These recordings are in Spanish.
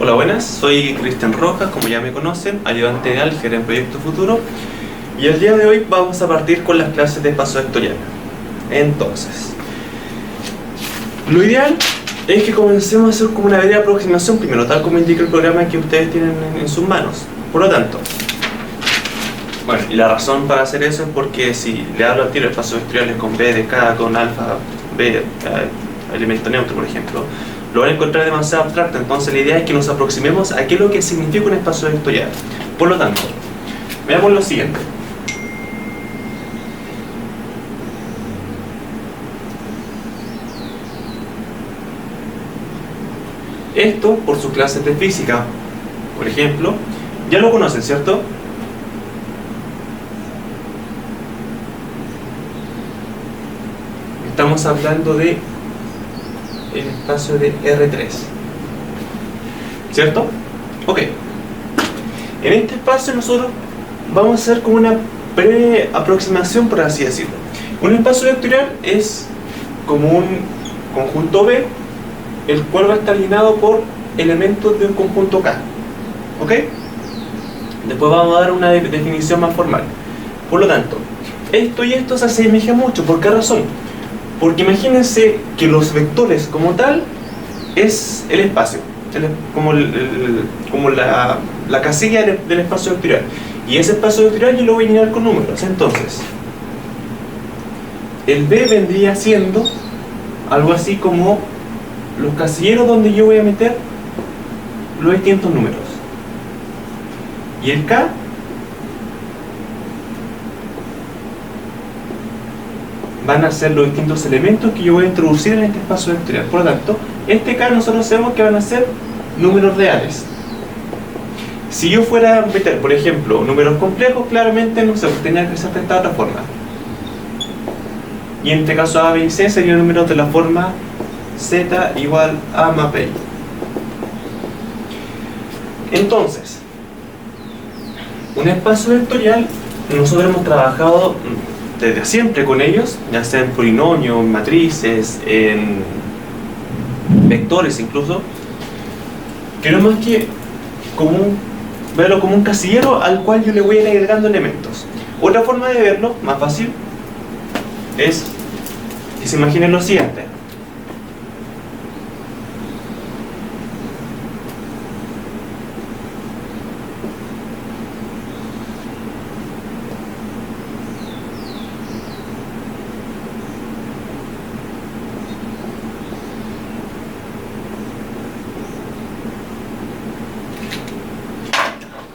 Hola, buenas, soy Cristian Rojas, como ya me conocen, ayudante de álgebra en Proyecto Futuro, y el día de hoy vamos a partir con las clases de espacio vectorial. Entonces, lo ideal es que comencemos a hacer como una breve aproximación primero, tal como indica el programa que ustedes tienen en sus manos. Por lo tanto, bueno, y la razón para hacer eso es porque si le hablo al tiro de espacios vectoriales con B de K, con alfa, B, elemento neutro, por ejemplo, lo van a encontrar demasiado abstracto. Entonces la idea es que nos aproximemos a qué es lo que significa un espacio vectorial. Por lo tanto, veamos lo siguiente. Esto, por sus clases de física, por ejemplo, ya lo conocen, ¿cierto? Estamos hablando de el espacio de R3, ¿cierto? Ok. En este espacio nosotros vamos a hacer como una breve aproximación, por así decirlo. Un espacio vectorial es como un conjunto B, el cual va a estar llenado por elementos de un conjunto K. ¿Ok? Después vamos a dar una definición más formal. Por lo tanto, esto y esto se asemeja mucho. ¿Por qué razón? Porque imagínense que los vectores como tal es el espacio, como la casilla del espacio vectorial. Y ese espacio vectorial yo lo voy a llenar con números. Entonces, el B vendría siendo algo así como los casilleros donde yo voy a meter los distintos números. Y el K van a ser los distintos elementos que yo voy a introducir en este espacio vectorial. Por lo tanto, este K nosotros sabemos que van a ser números reales. Si yo fuera a meter, por ejemplo, números complejos, claramente no sé, tenía que ser de esta otra forma. Y en este caso A, B y C serían números de la forma Z igual A más B. Entonces, un espacio vectorial, nosotros hemos trabajado desde siempre con ellos, ya sea en polinomios, en matrices, en vectores incluso, que no más que verlo como un casillero al cual yo le voy a ir agregando elementos. Otra forma de verlo, más fácil, es que se imaginen lo siguiente.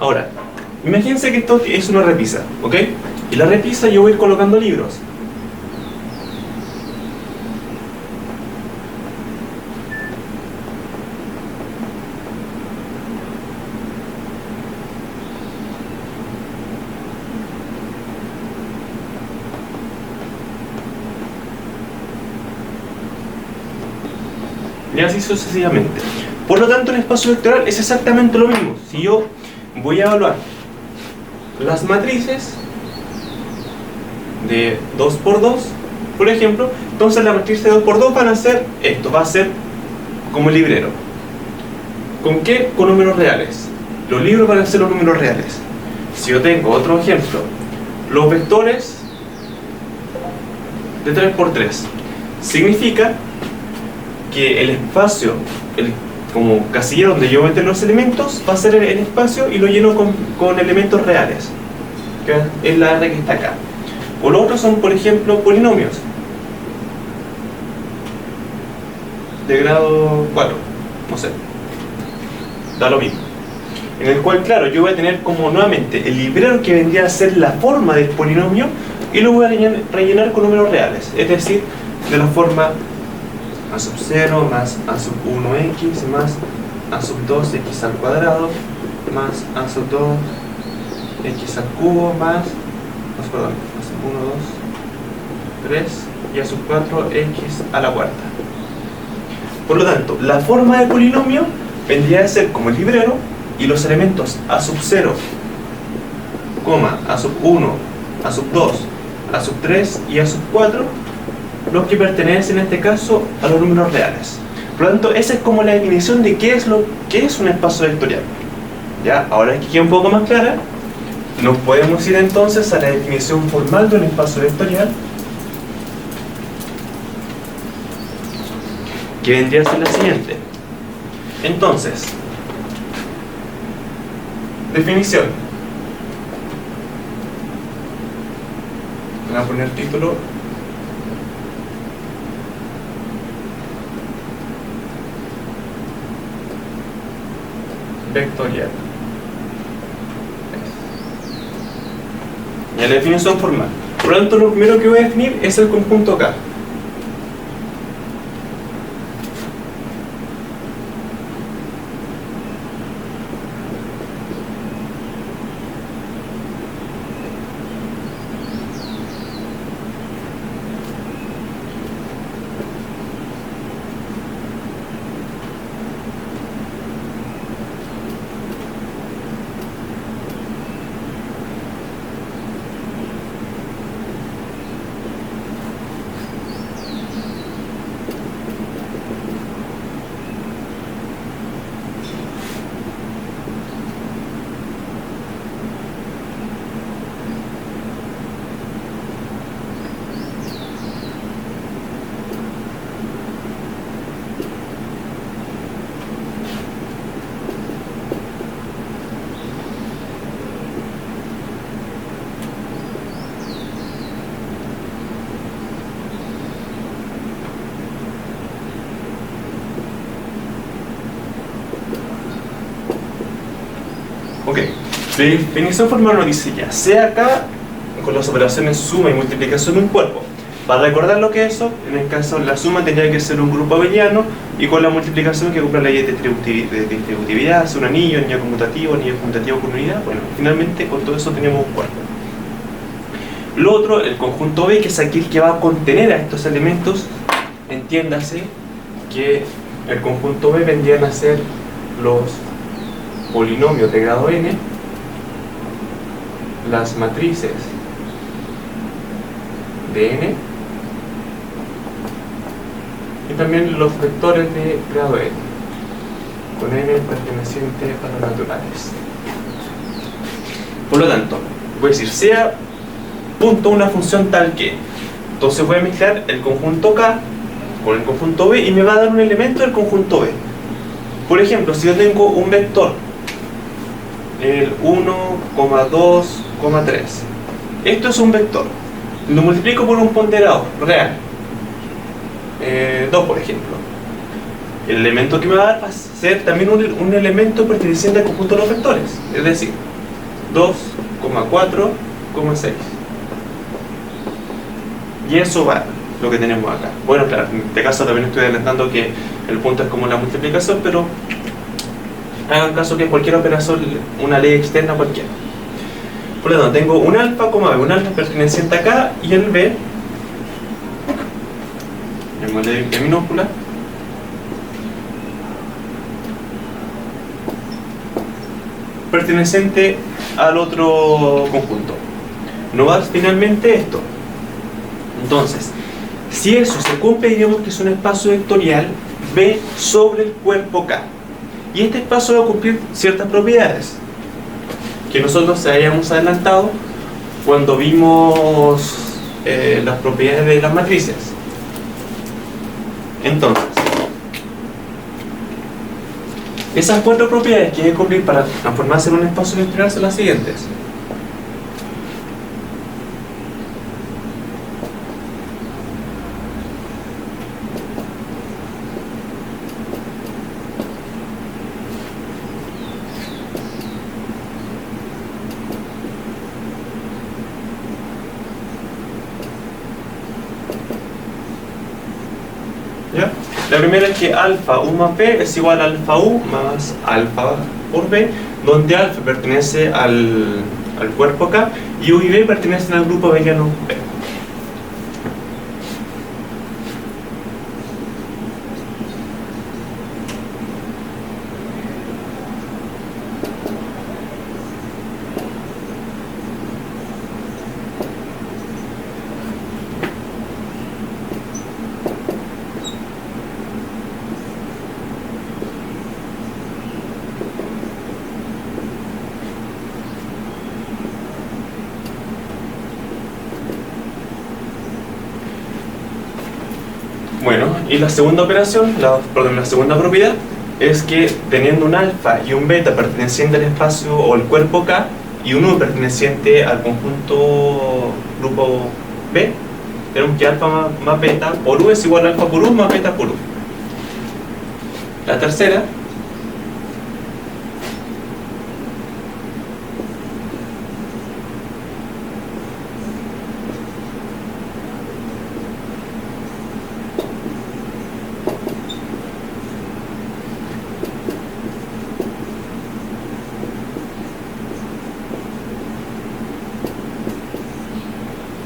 Ahora, imagínense que esto es una repisa, ¿ok? Y la repisa yo voy a ir colocando libros. Y así sucesivamente. Por lo tanto, el espacio vectorial es exactamente lo mismo. Si yo voy a evaluar las matrices de 2×2, por ejemplo, entonces la matriz de 2×2 van a ser esto, va a ser como el librero. ¿Con qué? Con números reales. Los libros van a ser los números reales. Si yo tengo otro ejemplo, los vectores de 3×3, significa que el espacio, como casillero donde yo meto los elementos, va a ser el espacio y lo lleno con elementos reales, que es la R que está acá. O los otros son, por ejemplo, polinomios de grado 4, no sé, da lo mismo, en el cual, claro, yo voy a tener como nuevamente el librero que vendría a ser la forma del polinomio y lo voy a rellenar con números reales, es decir, de la forma a sub 0 más a sub 1x más a sub 2x al cuadrado más a sub 2x al cubo más a sub 1, 2, 3 y a sub 4x a la cuarta. Por lo tanto, la forma de polinomio vendría a ser como el librero y los elementos a sub 0, a sub 1, a sub 2, a sub 3 y a sub 4 los que pertenecen en este caso a los números reales. Por lo tanto, esa es como la definición de qué es un espacio vectorial. ¿Ya? Ahora que queda un poco más clara, nos podemos ir entonces a la definición formal de un espacio vectorial, que vendría a ser la siguiente. Entonces, definición. Voy a poner título. Vectorial. Y la definición formal. Por lo tanto, lo primero que voy a definir es el conjunto K. Ok, la definición formal nos dice ya, sea K con las operaciones suma y multiplicación de un cuerpo. Para recordar lo que es eso, en el caso la suma tendría que ser un grupo abeliano y con la multiplicación que cumpla la ley de distributividad, es un anillo conmutativo con unidad. Bueno, finalmente con todo eso tenemos un cuerpo. Lo otro, el conjunto B, que es aquel que va a contener a estos elementos. Entiéndase que el conjunto B vendrían a ser los polinomios de grado n, las matrices de n y también los vectores de grado n, con n perteneciente a los naturales. Por lo tanto, voy a decir sea punto una función tal que, entonces voy a mezclar el conjunto K con el conjunto B y me va a dar un elemento del conjunto B. Por ejemplo, si yo tengo un vector, el 1,2,3, esto es un vector, lo multiplico por un ponderado real, 2 por ejemplo, el elemento que me va a dar va a ser también un elemento perteneciente al conjunto de los vectores, es decir, 2,4,6, y eso va lo que tenemos acá. Bueno, claro, en este caso también estoy adelantando que el punto es como la multiplicación, pero hagan caso que cualquier operación, una ley externa cualquiera. Por lo tanto, tengo un alfa, B, un alfa perteneciente acá y el B, llamémosle en minúscula, perteneciente al otro conjunto. No va finalmente esto. Entonces, si eso se cumple, digamos que es un espacio vectorial B sobre el cuerpo K. Y este espacio va a cumplir ciertas propiedades que nosotros habíamos adelantado cuando vimos las propiedades de las matrices. Entonces, esas 4 propiedades que hay que cumplir para transformarse en un espacio vectorial son las siguientes. ¿Ya? La primera es que alfa U más B es igual a alfa U más alfa por B, donde alfa pertenece al cuerpo K y U y B pertenecen al grupo abeliano B. Bueno, y la segunda operación, la segunda propiedad, es que teniendo un alfa y un beta perteneciente al espacio o el cuerpo K y uno perteneciente al conjunto grupo B, tenemos que alfa más beta por U es igual a alfa por U más beta por U. La tercera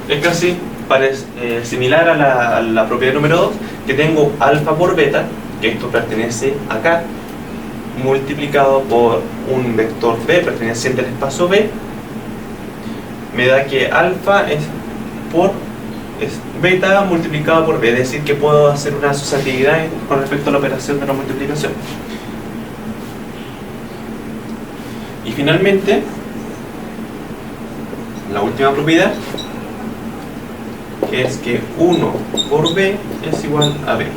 es casi similar a la propiedad número 2, que tengo alfa por beta, que esto pertenece acá, multiplicado por un vector B perteneciente al espacio B, me da que alfa es beta multiplicado por B, es decir, que puedo hacer una asociatividad con respecto a la operación de la multiplicación. Y finalmente, la última propiedad, que es que 1 por B es igual a B,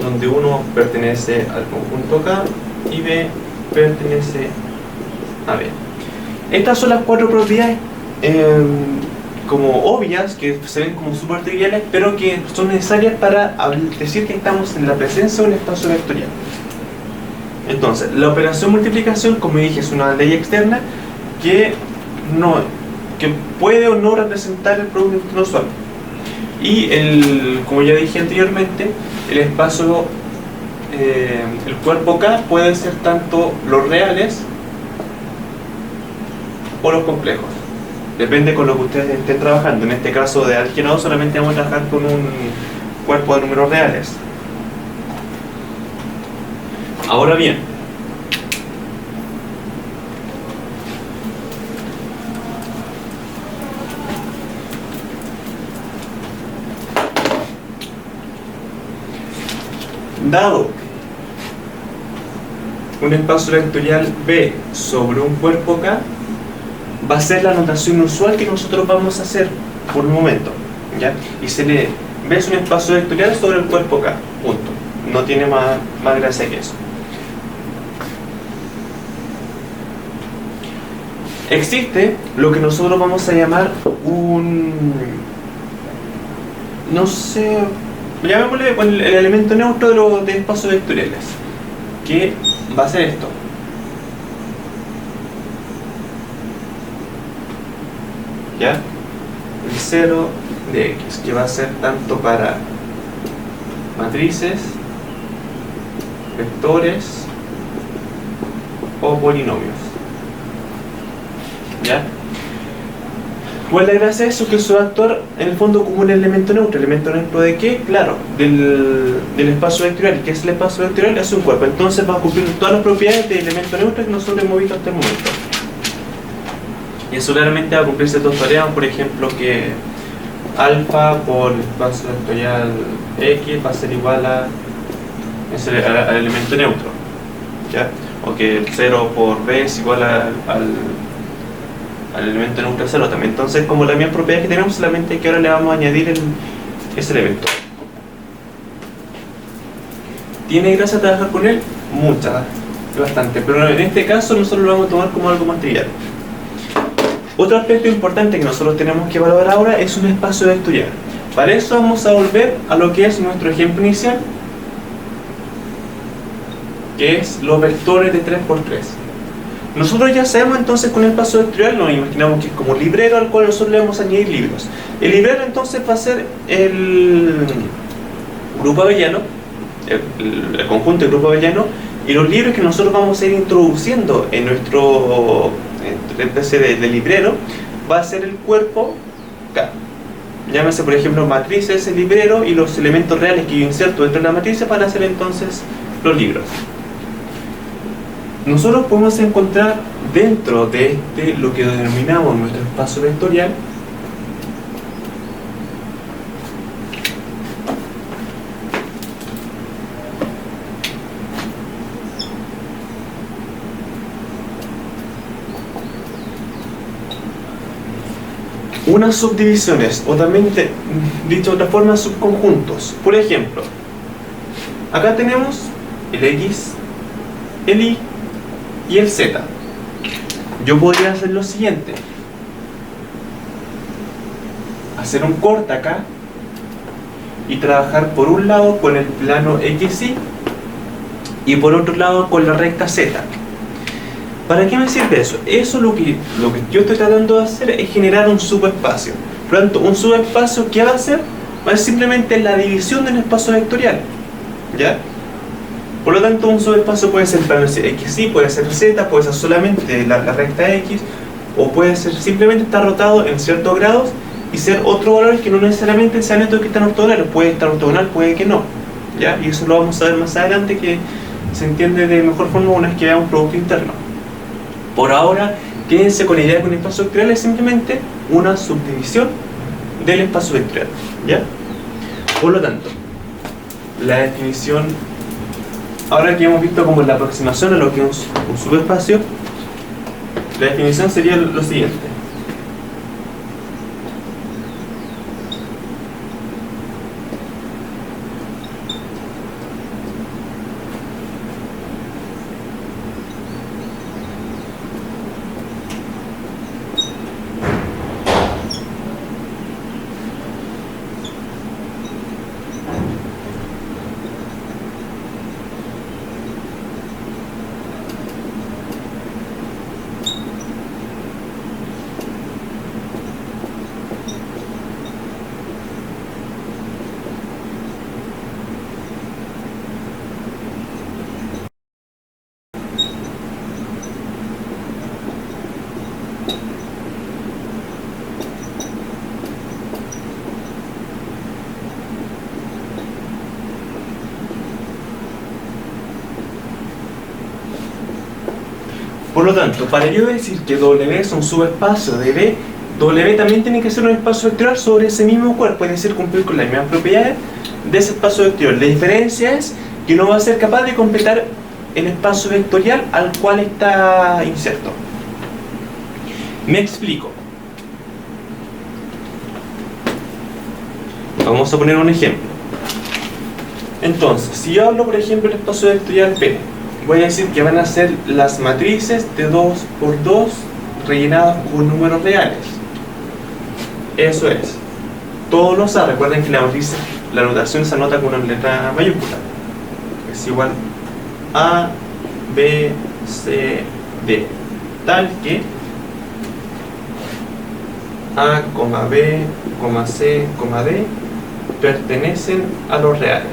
donde 1 pertenece al conjunto K y B pertenece a B. Estas son las cuatro propiedades como obvias, que se ven como súper triviales, pero que son necesarias para decir que estamos en la presencia de un espacio vectorial. Entonces, la operación multiplicación, como dije, es una ley externa que puede o no representar el producto inusual. Y como ya dije anteriormente, el espacio, el cuerpo K puede ser tanto los reales o los complejos. Depende con lo que ustedes estén trabajando. En este caso de álgebra 2 solamente vamos a trabajar con un cuerpo de números reales. Ahora bien, dado un espacio vectorial B sobre un cuerpo K, va a ser la notación usual que nosotros vamos a hacer por un momento, ¿ya? Y se lee B es un espacio vectorial sobre el cuerpo K, punto. No tiene más gracia que eso. Existe lo que nosotros vamos a llamar llamémosle el elemento neutro de espacios vectoriales, que va a ser esto. ¿Ya? El 0 de X, que va a ser tanto para matrices, vectores o polinomios. ¿Ya? ¿Cuál es la gracia de eso? Que eso va a actuar en el fondo como un elemento neutro. ¿Elemento neutro de qué? Claro, del espacio vectorial. ¿Qué es el espacio vectorial? Es un cuerpo. Entonces va a cumplir todas las propiedades de elemento neutro que nosotros hemos visto hasta el momento. Y eso claramente va a cumplirse dos tareas, por ejemplo, que alfa por el espacio vectorial X va a ser igual al elemento neutro, ¿ya? O que el 0 por B es igual al elemento neutro 0 también. Entonces, como la misma propiedad que tenemos, solamente que ahora le vamos a añadir ese elemento. ¿Tiene gracia trabajar con él? Mucha, bastante, pero en este caso nosotros lo vamos a tomar como algo más trivial. Otro aspecto importante que nosotros tenemos que evaluar ahora es un espacio vectorial. Para eso vamos a volver a lo que es nuestro ejemplo inicial, que es los vectores de 3×3. Nosotros ya sabemos entonces con el espacio vectorial, nos imaginamos que es como un librero al cual nosotros le vamos a añadir libros. El librero entonces va a ser el grupo abeliano, el conjunto del grupo abeliano, y los libros que nosotros vamos a ir introduciendo en nuestro especie de librero va a ser el cuerpo K. Llámese por ejemplo matrices, el librero, y los elementos reales que yo inserto dentro de la matriz van a ser entonces los libros. Nosotros podemos encontrar dentro de lo que denominamos nuestro espacio vectorial unas subdivisiones, o también dicho de otra forma, subconjuntos. Por ejemplo, acá tenemos el X, el Y y el Z. Yo podría hacer lo siguiente: hacer un corte acá y trabajar por un lado con el plano XY y por otro lado con la recta Z. ¿Para qué me sirve eso? Eso lo que yo estoy tratando de hacer es generar un subespacio. Por lo tanto, un subespacio, ¿qué va a hacer? Va a ser simplemente la división del espacio vectorial, ¿ya? Por lo tanto, un subespacio puede ser plano XY, puede ser Z, puede ser solamente la recta X, o puede ser simplemente estar rotado en ciertos grados y ser otro valor que no necesariamente sean estos que están ortogonales. Puede estar ortogonal, puede que no, ¿ya? Y eso lo vamos a ver más adelante, que se entiende de mejor forma una vez que veamos un producto interno. Por ahora, quédense con la idea de que un espacio vectorial es simplemente una subdivisión del espacio vectorial, ¿ya? Por lo tanto, la definición, ahora que hemos visto como la aproximación a lo que es un subespacio, la definición sería lo siguiente. Por lo tanto, para yo decir que W es un subespacio de B, W también tiene que ser un espacio vectorial sobre ese mismo cuerpo, es decir, cumplir con las mismas propiedades de ese espacio vectorial. La diferencia es que no va a ser capaz de completar el espacio vectorial al cual está inserto. Me explico. Vamos a poner un ejemplo. Entonces, si yo hablo, por ejemplo, del espacio vectorial P, voy a decir que van a ser las matrices de 2 por 2 rellenadas con números reales. Eso es. Todos los A, recuerden que la matriz, la notación se anota con una letra mayúscula. Es igual A, B, C, D. Tal que A, B, C, D pertenecen a los reales.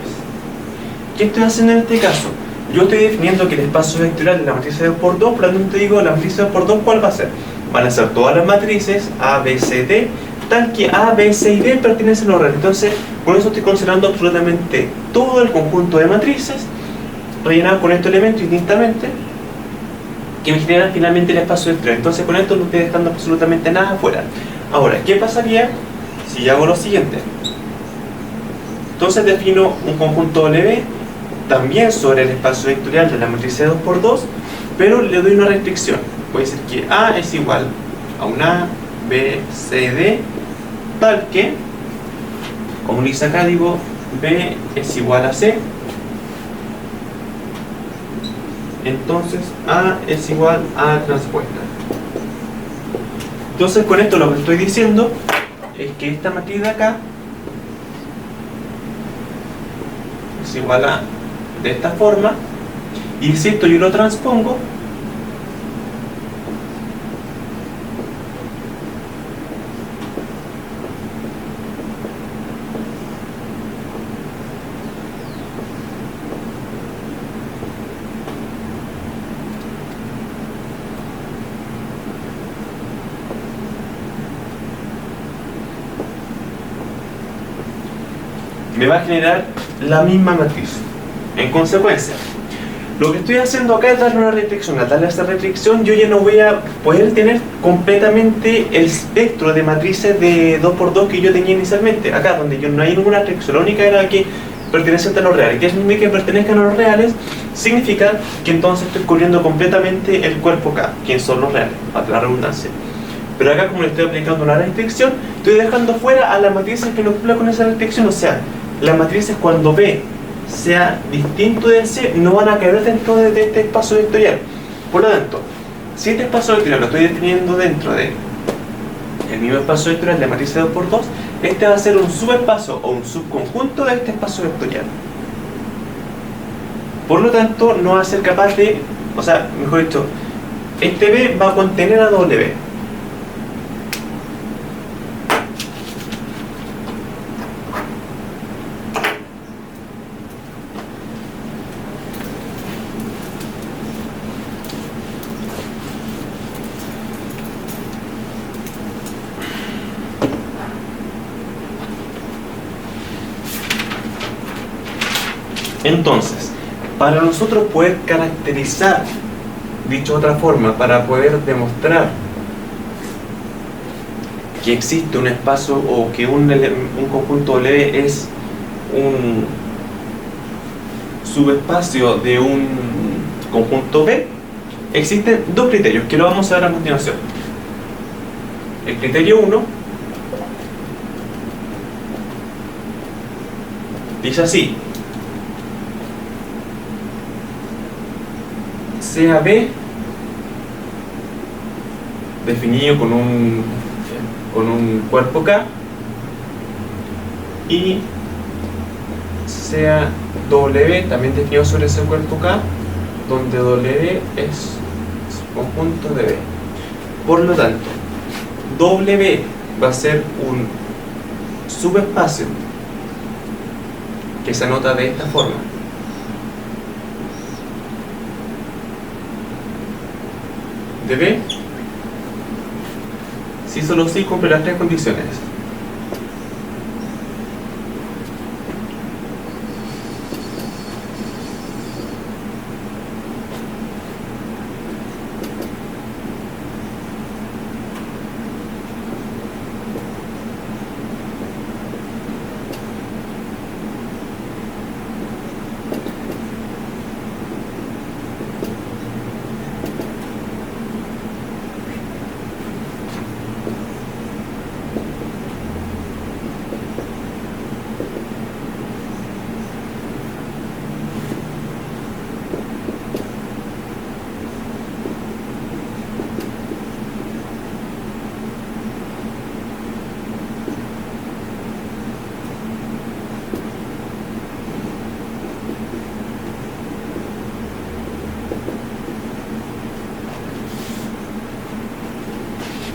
¿Qué estoy haciendo en este caso? Yo estoy definiendo que el espacio vectorial de la matriz de 2 por 2, por lo tanto digo la matriz de 2 por 2, ¿cuál va a ser? Van a ser todas las matrices A, B, C, D, tal que A, B, C y D pertenecen a los reales. Entonces, con eso estoy considerando absolutamente todo el conjunto de matrices rellenadas con estos elementos distintamente, que me generan finalmente el espacio vectorial. Entonces, con esto no estoy dejando absolutamente nada afuera. Ahora, ¿qué pasaría si hago lo siguiente? Entonces defino un conjunto W también sobre el espacio vectorial de la matriz de 2 por 2, pero le doy una restricción. Puede decir que A es igual a un A, B, C, D, tal que, como dice acá, digo B es igual a C, entonces A es igual a transpuesta. Entonces, con esto lo que estoy diciendo es que esta matriz de acá es igual a de esta forma, y si esto yo lo transpongo, me va a generar la misma matriz. En consecuencia, lo que estoy haciendo acá es darle una restricción. Al darle esta restricción, yo ya no voy a poder tener completamente el espectro de matrices de 2 por 2 que yo tenía inicialmente. Acá, donde yo no hay ninguna restricción, la única era que pertenecen a los reales. ¿Qué significa que pertenezcan a los reales? Significa que entonces estoy cubriendo completamente el cuerpo K, que son los reales, para la redundancia. Pero acá, como le estoy aplicando una restricción, estoy dejando fuera a las matrices que no cumplan con esa restricción. O sea, las matrices cuando B sea distinto de C no van a caber dentro de este espacio vectorial. Por lo tanto, si este espacio vectorial lo estoy definiendo dentro de el mismo espacio vectorial de matriz 2×2, este va a ser un subespacio o un subconjunto de este espacio vectorial. Por lo tanto, no va a ser capaz de, o sea, mejor dicho, este B va a contener a W. Entonces, para nosotros poder caracterizar, dicho de otra forma, para poder demostrar que existe un espacio o que un conjunto W es un subespacio de un conjunto B, existen dos criterios que lo vamos a ver a continuación. El criterio 1 dice así: sea B definido con un cuerpo K y sea W también definido sobre ese cuerpo K, donde W es conjunto de B. Por lo tanto, W va a ser un subespacio que se anota de esta forma. De B, si solo si cumple las tres condiciones.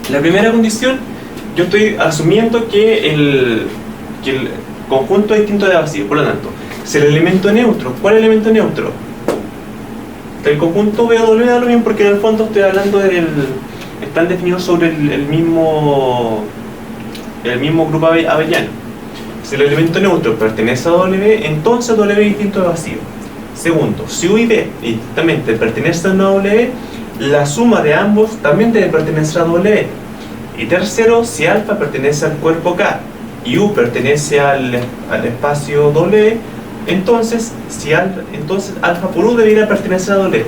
La primera condición, yo estoy asumiendo que el conjunto es distinto de vacío. Por lo tanto, si el elemento neutro, ¿cuál elemento neutro? El conjunto B o W da lo mismo, porque en el fondo estoy hablando están definidos sobre el mismo grupo abeliano. Si el elemento neutro pertenece a W, entonces W es distinto de vacío. Segundo, si U y B distintamente pertenecen a W, la suma de ambos también debe pertenecer a W. Y tercero, si alfa pertenece al cuerpo K y U pertenece al espacio W, entonces alfa por U debería pertenecer a W.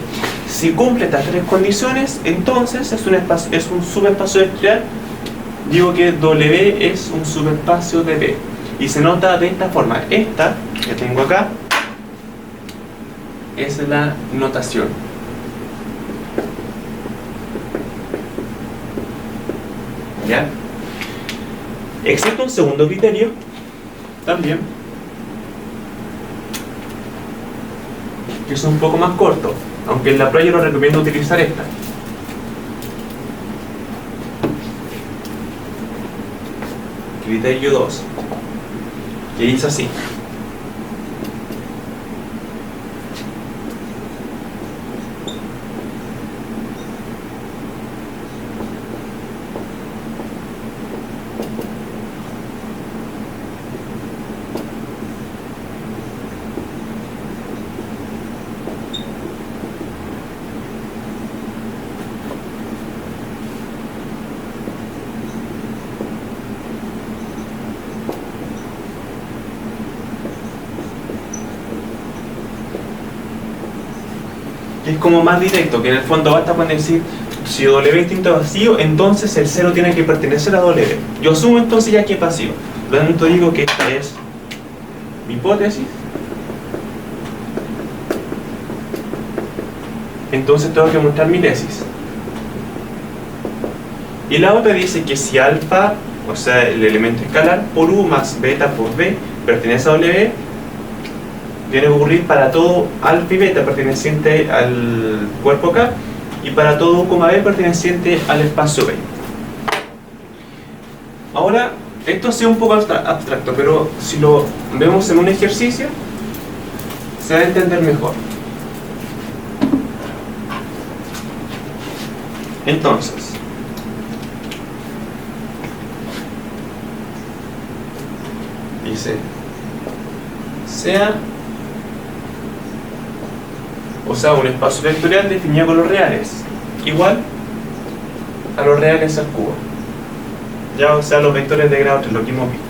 Si cumple estas tres condiciones, entonces es un subespacio vectorial. Digo que W es un subespacio de B. Y se nota de esta forma. Esta que tengo acá es la notación. ¿Ya? Existe un segundo criterio también, que es un poco más corto, aunque en la prueba yo no recomiendo utilizar esta. Criterio 2, que dice así: es como más directo, que en el fondo basta con decir Si W es distinto a vacío, entonces el 0 tiene que pertenecer a W. Yo asumo entonces ya que es vacío. Por lo tanto digo que esta es mi hipótesis. Entonces tengo que mostrar mi tesis. Y la otra dice que si alfa, o sea el elemento escalar, por U más beta por B pertenece a W, tiene que ocurrir para todo alfa y beta perteneciente al cuerpo K y para todo U, B perteneciente al espacio B. Ahora, esto sí es un poco abstracto, pero si lo vemos en un ejercicio, se va a entender mejor. Entonces, dice, sea un espacio vectorial definido con los reales, igual a los reales al cubo. Ya, o sea, los vectores de grado 3, lo que hemos visto.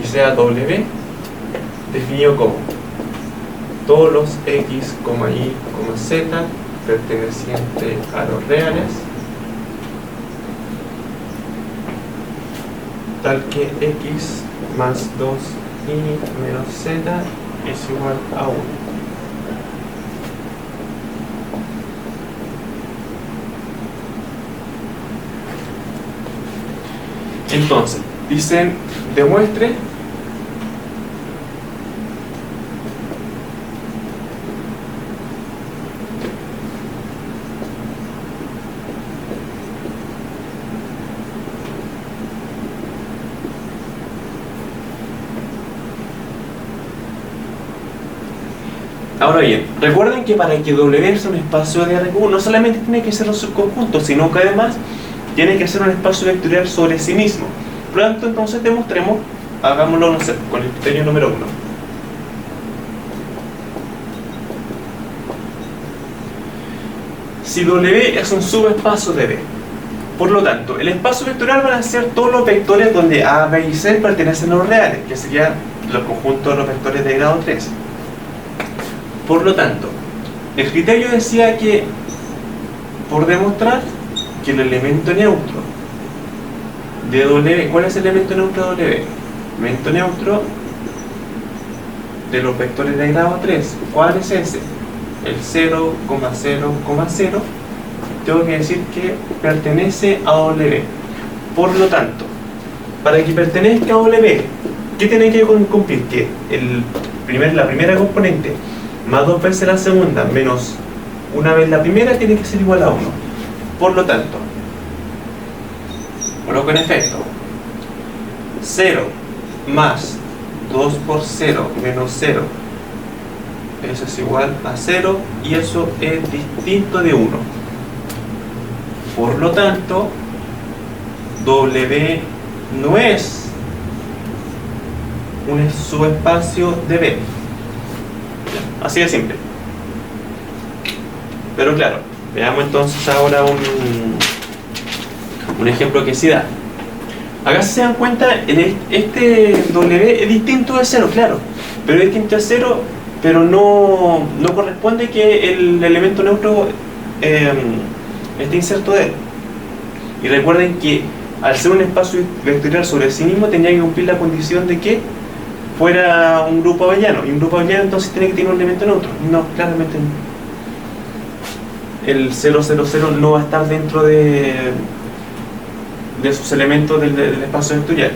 Y sea W definido como todos los X, Y, Z pertenecientes a los reales, tal que X más 2Y menos Z es igual a 1. Entonces, dicen, demuestre Ahora bien, recuerden que para que W sea un espacio de R-cubo no solamente tiene que ser un subconjunto, sino que además tiene que ser un espacio vectorial sobre sí mismo. Por lo tanto, entonces demostremos, hagámoslo, no sé, con el criterio número 1. Si W es un subespacio de B, por lo tanto, el espacio vectorial van a ser todos los vectores donde A, B y C pertenecen a los reales, que serían los conjuntos de los vectores de grado 3. Por lo tanto, el criterio decía que, por demostrar que el elemento neutro de W, ¿cuál es el elemento neutro de W? El elemento neutro de los vectores de grado 3, ¿cuál es ese? El 0,0,0, tengo que decir que pertenece a W. Por lo tanto, para que pertenezca a W, ¿qué tiene que cumplir? Que la primera componente más 2 veces la segunda menos una vez la primera tiene que ser igual a 1. Por lo tanto, coloco en efecto 0 más 2 por 0 menos 0, eso es igual a 0 y eso es distinto de 1. Por lo tanto, W no es un subespacio de B. Así de simple. Pero claro, veamos entonces ahora un ejemplo que sí da. Acá si se dan cuenta, este W es distinto de 0, claro, pero es distinto de 0, pero no corresponde que el elemento neutro esté inserto de él. Y recuerden que al ser un espacio vectorial sobre sí mismo tenía que cumplir la condición de que fuera un grupo abeliano, y un grupo abeliano entonces tiene que tener un elemento neutro. No, claramente no. El 0, 0, 0 no va a estar dentro de sus elementos del espacio vectorial.